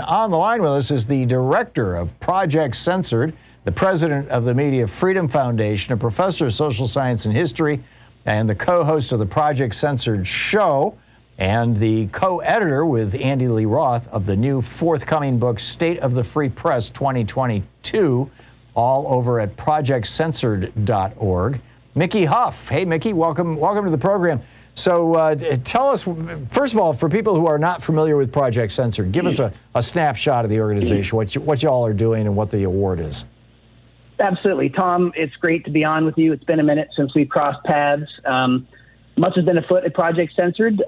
On the line with us is the Director of Project Censored, the President of the Media Freedom Foundation, a Professor of Social Science and History, and the co-host of the Project Censored Show, and the co-editor with Andy Lee Roth of the new forthcoming book, State of the Free Press 2022, all over at projectcensored.org. Mickey Huff. Hey, Mickey, welcome to the program. So tell us, first of all, for people who are not familiar with Project Censored, give us a snapshot of the organization, what y'all are doing and what the award is. Absolutely. Tom, it's great to be on with you. It's been a minute since we crossed paths. Much has been afoot at Project Censored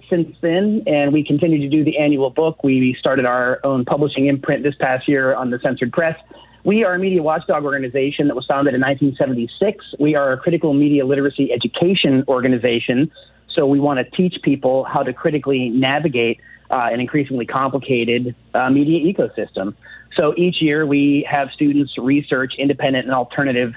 since then, and we continue to do the annual book. We started our own publishing imprint this past year on the Censored Press. We are a media watchdog organization that was founded in 1976. We are a critical media literacy education organization. So we want to teach people how to critically navigate an increasingly complicated media ecosystem. So each year we have students research independent and alternative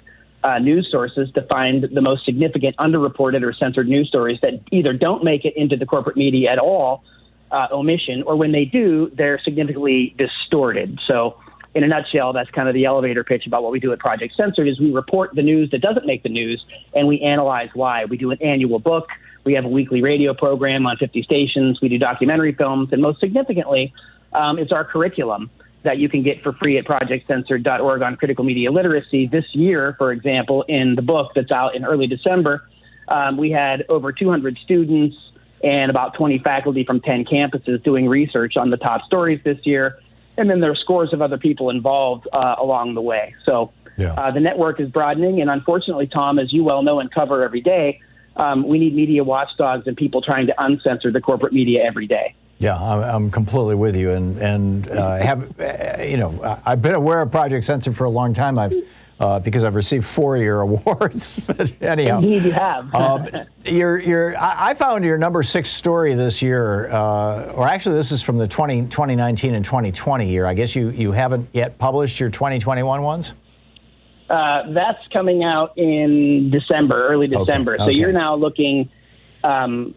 news sources to find the most significant underreported or censored news stories that either don't make it into the corporate media at all, omission, or when they do, they're significantly distorted. So in a nutshell, that's kind of the elevator pitch about what we do at Project Censored is we report the news that doesn't make the news, and we analyze why. We do an annual book. We have a weekly radio program on 50 stations. We do documentary films. And most significantly, it's our curriculum that you can get for free at projectcensored.org on critical media literacy. This year, for example, in the book that's out in early December, we had over 200 students and about 20 faculty from 10 campuses doing research on the top stories this year. And then there are scores of other people involved along the way. So the network is broadening. And unfortunately, Tom, as you well know and cover every day, we need media watchdogs and people trying to uncensor the corporate media every day. Yeah, I'm completely with you, and I've been aware of Project Censored for a long time. Because I've received 4-year awards. But anyhow, indeed, you have. I found your number 6 story this year, or actually, this is from the 2019 and 2020 year. I guess you haven't yet published your 2021 ones. That's coming out in December, early December. Okay. So you're now looking. If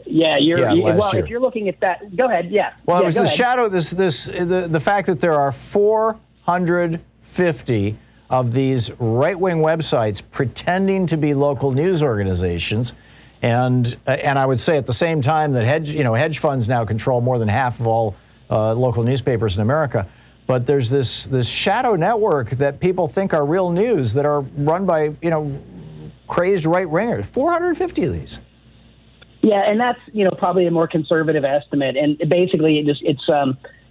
you're looking at that, go ahead. Yeah. Well, it was the ahead. shadow. The fact that there are 450 of these right-wing websites pretending to be local news organizations, and I would say at the same time that hedge funds now control more than half of all local newspapers in America. But there's this shadow network that people think are real news that are run by crazed right-wingers. 450 of these. Yeah, and that's probably a more conservative estimate, and basically it's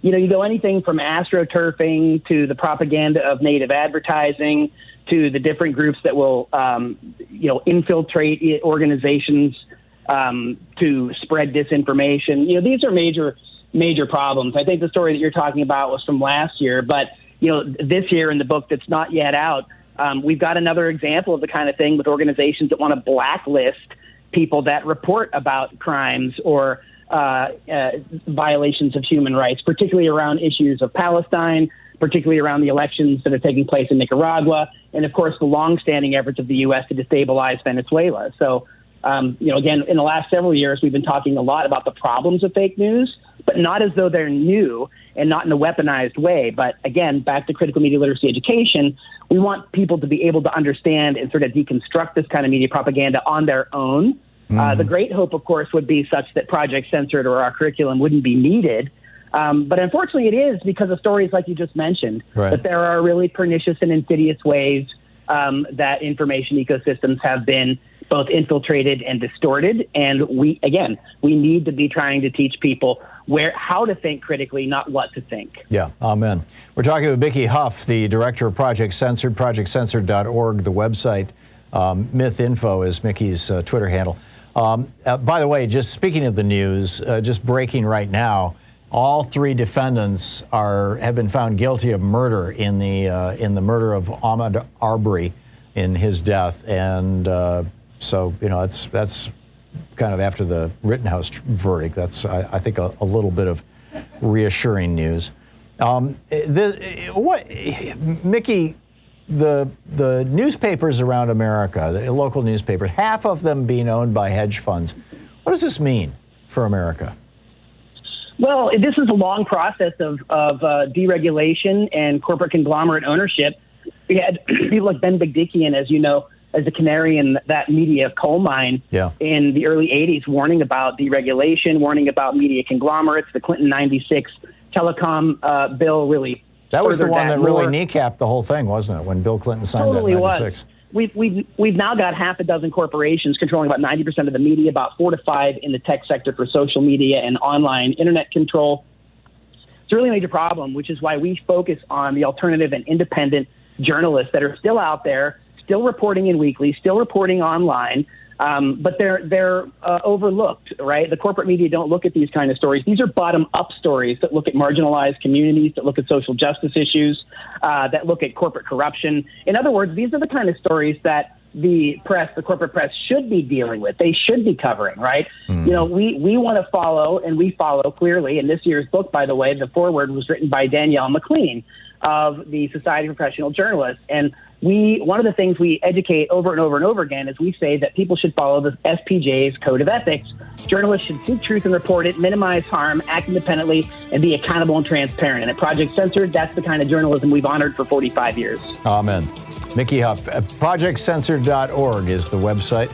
you go anything from astroturfing to the propaganda of native advertising to the different groups that will infiltrate organizations to spread disinformation. These are major problems. I think the story that you're talking about was from last year, but this year in the book that's not yet out, we've got another example of the kind of thing with organizations that want to blacklist people that report about crimes or violations of human rights, particularly around issues of Palestine, particularly around the elections that are taking place in Nicaragua, and of course the longstanding efforts of the U.S. to destabilize Venezuela. So, again, in the last several years, we've been talking a lot about the problems of fake news, but not as though they're new and not in a weaponized way. But again, back to critical media literacy education, we want people to be able to understand and sort of deconstruct this kind of media propaganda on their own. The great hope, of course, would be such that Project Censored or our curriculum wouldn't be needed. But unfortunately, it is because of stories like you just mentioned, that there are really pernicious and insidious ways that information ecosystems have been both infiltrated and distorted. And we need to be trying to teach people how to think critically, not what to think. Yeah, amen. We're talking with Mickey Huff, the Director of Project Censored, projectcensored.org, the website. Myth Info is Mickey's Twitter handle. By the way, just speaking of the news, just breaking right now, all 3 defendants have been found guilty of murder in the murder of Ahmaud Arbery in his death, and so that's kind of after the Rittenhouse verdict. That's I think a little bit of reassuring news. Mickey, the newspapers around America, the local newspapers, half of them being owned by hedge funds. What does this mean for America? Well, this is a long process of deregulation and corporate conglomerate ownership. We had people like Ben Bigdikian, as you know, as the canary in that media coal mine in the early 80s, warning about deregulation, warning about media conglomerates. The Clinton 96 telecom bill really... That was the one that really kneecapped the whole thing, wasn't it, when Bill Clinton signed that in 96? We've now got half a dozen corporations controlling about 90% of the media, about 4 to 5 in the tech sector for social media and online internet control. It's a really major problem, which is why we focus on the alternative and independent journalists that are still out there, still reporting in weekly, still reporting online, but they're overlooked, right? The corporate media don't look at these kind of stories. These are bottom-up stories that look at marginalized communities, that look at social justice issues, that look at corporate corruption. In other words, these are the kind of stories that the press, the corporate press, should be dealing with. They should be covering, right? You know, we want to follow, and we follow clearly. In this year's book, by the way, the foreword was written by Danielle McLean of the Society of Professional Journalists. And one of the things we educate over and over and over again is we say that people should follow the SPJ's Code of Ethics. Journalists should seek truth and report it, minimize harm, act independently, and be accountable and transparent. And at Project Censored, that's the kind of journalism we've honored for 45 years. Amen. Mickey Huff, projectcensored.org is the website.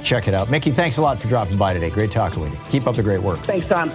Check it out. Mickey, thanks a lot for dropping by today. Great talking with you. Keep up the great work. Thanks, Tom.